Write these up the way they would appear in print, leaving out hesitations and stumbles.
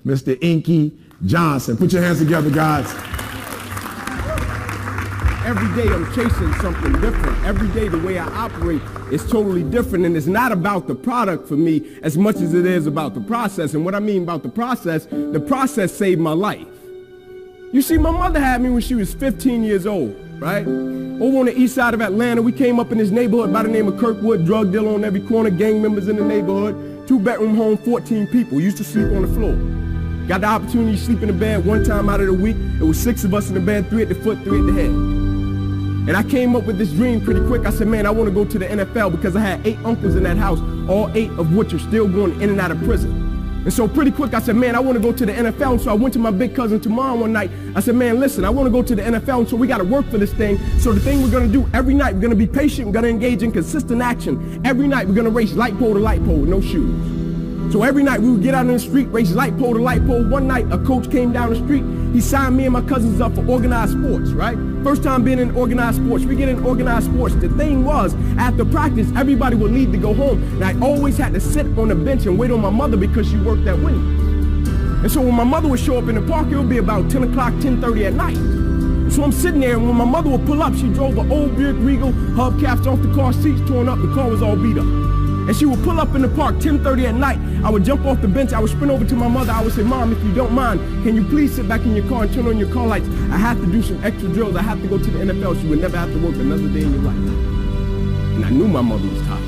Mr. Inky Johnson. Put your hands together, guys. Every day I'm chasing something different. Every day the way I operate is totally different, and it's not about the product for me as much as it is about the process. And what I mean about the process saved my life. You see, my mother had me when she was 15 years old, right? Over on the east side of Atlanta, we came up in this neighborhood by the name of Kirkwood, drug dealer on every corner, gang members in the neighborhood, 2-bedroom home, 14 people, used to sleep on the floor. Got the opportunity to sleep in the bed one time out of the week. It was 6 of us in the bed, 3 at the foot, 3 at the head. And I came up with this dream pretty quick. I said, man, I want to go to the NFL because I had 8 uncles in that house, all 8 of which are still going in and out of prison. And so pretty quick, I said, man, I want to go to the NFL. And so I went to my big cousin Tamar one night. I said, man, listen, I want to go to the NFL. And so we got to work for this thing. So the thing we're going to do every night, we're going to be patient. We're going to engage in consistent action. Every night, we're going to race light pole to light pole with no shoes. So every night we would get out in the street, race light pole to light pole. One night a coach came down the street. He signed me and my cousins up for organized sports, right? First time being in organized sports. We get in organized sports. The thing was, after practice, everybody would leave to go home. And I always had to sit on the bench and wait on my mother because she worked at Wendy's. And so when my mother would show up in the park, it would be about 10 o'clock, 10:30 at night. So I'm sitting there, and when my mother would pull up, she drove an old Buick Regal, hubcaps off the car, seats torn up, the car was all beat up. And she would pull up in the park 10:30 at night. I would jump off the bench. I would sprint over to my mother. I would say, Mom, if you don't mind, can you please sit back in your car and turn on your car lights? I have to do some extra drills. I have to go to the NFL. So you would never have to work another day in your life. And I knew my mother was tired.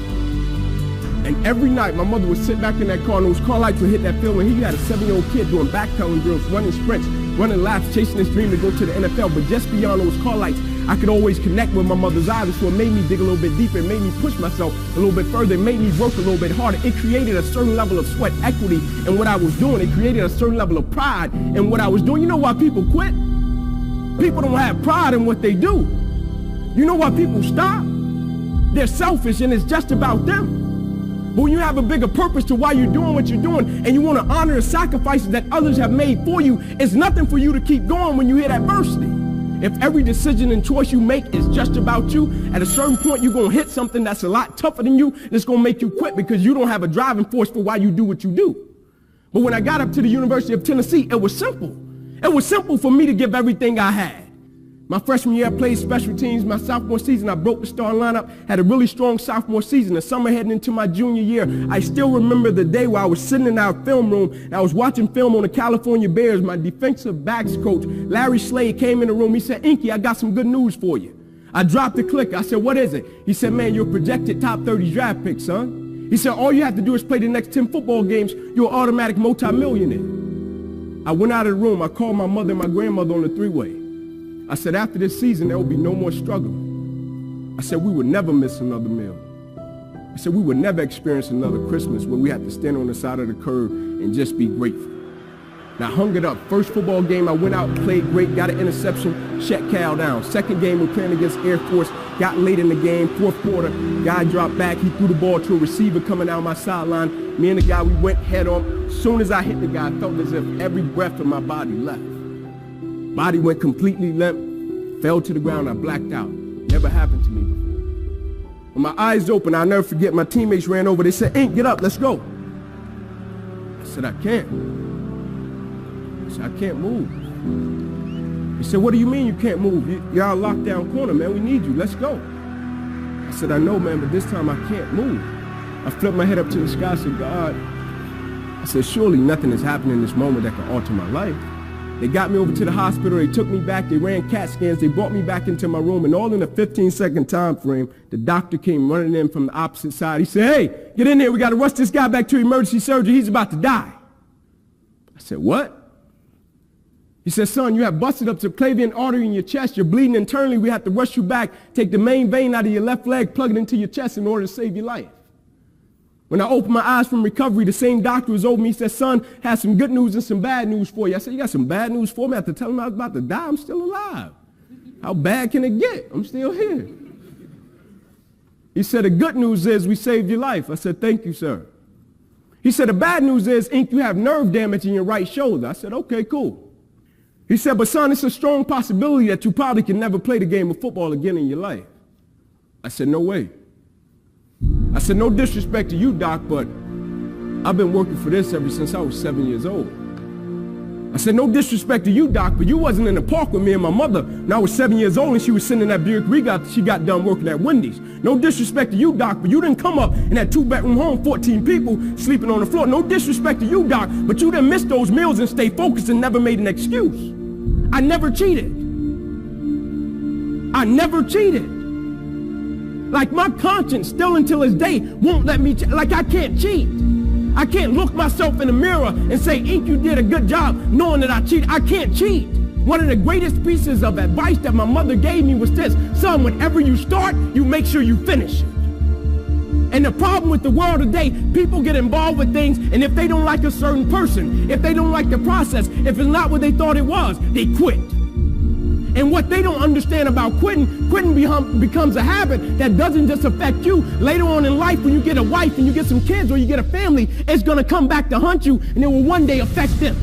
And every night, my mother would sit back in that car, and those car lights would hit that field. And he had a 7-year-old kid doing backpedaling drills, running sprints, running laps, chasing his dream to go to the NFL. But just beyond those car lights, I could always connect with my mother's eyes, so it made me dig a little bit deeper. It made me push myself a little bit further. It made me work a little bit harder. It created a certain level of sweat equity in what I was doing. It created a certain level of pride in what I was doing. You know why people quit? People don't have pride in what they do. You know why people stop? They're selfish, and it's just about them. But when you have a bigger purpose to why you're doing what you're doing, and you want to honor the sacrifices that others have made for you, it's nothing for you to keep going when you hit adversity. If every decision and choice you make is just about you, at a certain point you're going to hit something that's a lot tougher than you, and it's going to make you quit because you don't have a driving force for why you do what you do. But when I got up to the University of Tennessee, it was simple. It was simple for me to give everything I had. My freshman year, I played special teams. My sophomore season, I broke the starting lineup, had a really strong sophomore season. The summer heading into my junior year, I still remember the day where I was sitting in our film room, and I was watching film on the California Bears. My defensive backs coach, Larry Slade, came in the room. He said, Inky, I got some good news for you. I dropped the clicker. I said, what is it? He said, man, you're a projected top 30 draft pick, son. He said, all you have to do is play the next 10 football games. You're an automatic multimillionaire. I went out of the room. I called my mother and my grandmother on the three-way. I said, after this season, there will be no more struggle. I said, we would never miss another meal. I said, we would never experience another Christmas where we had to stand on the side of the curb and just be grateful. And I hung it up. First football game, I went out, played great, got an interception, shut Cal down. Second game, we're playing against Air Force, got late in the game, fourth quarter, guy dropped back, he threw the ball to a receiver coming out my sideline. Me and the guy, we went head on. As soon as I hit the guy, I felt as if every breath in my body left. Body went completely limp, fell to the ground, I blacked out. Never happened to me before. When my eyes opened, I'll never forget, my teammates ran over, they said, Ink, get up, let's go. I said, I can't. I said, I can't move. He said, what do you mean you can't move? You're our lockdown corner, man, we need you, let's go. I said, I know, man, but this time I can't move. I flipped my head up to the sky, I said, God, I said, surely nothing is happening in this moment that can alter my life. They got me over to the hospital, they took me back, they ran CAT scans, they brought me back into my room, and all in a 15-second time frame, the doctor came running in from the opposite side. He said, hey, get in there, we got to rush this guy back to emergency surgery, he's about to die. I said, what? He said, son, you have busted up subclavian artery in your chest, you're bleeding internally, we have to rush you back, take the main vein out of your left leg, plug it into your chest in order to save your life. When I opened my eyes from recovery, the same doctor was over me. He said, son, have some good news and some bad news for you. I said, you got some bad news for me? After telling him I was about to die, I'm still alive. How bad can it get? I'm still here. He said, the good news is we saved your life. I said, thank you, sir. He said, the bad news is, Ink, you have nerve damage in your right shoulder. I said, okay, cool. He said, but son, it's a strong possibility that you probably can never play the game of football again in your life. I said, no way. I said, no disrespect to you, Doc, but I've been working for this ever since I was 7 years old. I said, no disrespect to you, Doc, but you wasn't in the park with me and my mother. When I was 7 years old and she was sitting in that Buick she got done working at Wendy's. No disrespect to you, Doc, but you didn't come up in that 2-bedroom home, 14 people sleeping on the floor. No disrespect to you, Doc, but you didn't miss those meals and stay focused and never made an excuse. I never cheated. I never cheated. Like my conscience still until this day won't let me, like I can't cheat. I can't look myself in the mirror and say, Ink, you did a good job knowing that I cheated. I can't cheat. One of the greatest pieces of advice that my mother gave me was this: son, whenever you start, you make sure you finish it. And the problem with the world today, people get involved with things, and if they don't like a certain person, if they don't like the process, if it's not what they thought it was, they quit. And what they don't understand about quitting becomes a habit that doesn't just affect you. Later on in life, when you get a wife and you get some kids or you get a family, it's going to come back to hunt you, and it will one day affect them.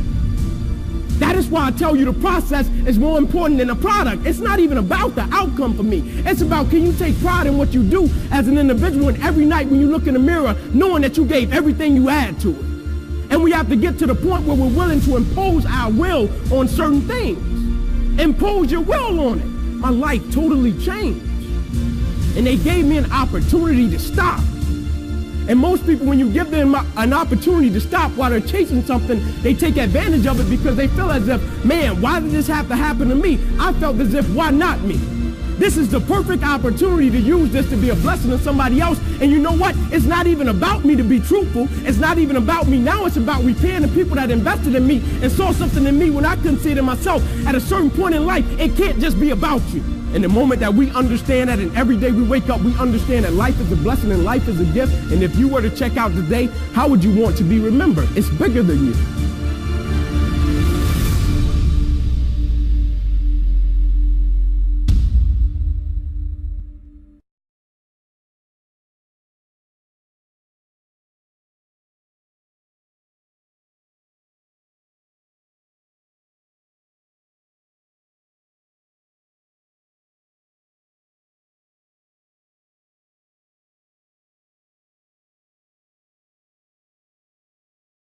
That is why I tell you the process is more important than the product. It's not even about the outcome for me. It's about, can you take pride in what you do as an individual, and every night when you look in the mirror, knowing that you gave everything you had to it. And we have to get to the point where we're willing to impose our will on certain things. Impose your will on it. My life totally changed. And they gave me an opportunity to stop. And most people, when you give them an opportunity to stop while they're chasing something, they take advantage of it because they feel as if, man, why did this have to happen to me? I felt as if, why not me? This is the perfect opportunity to use this to be a blessing to somebody else. And you know what? It's not even about me to be truthful. It's not even about me. Now it's about repaying the people that invested in me and saw something in me when I couldn't see it in myself. At a certain point in life, it can't just be about you. And the moment that we understand that, and every day we wake up, we understand that life is a blessing and life is a gift. And if you were to check out today, how would you want to be remembered? It's bigger than you.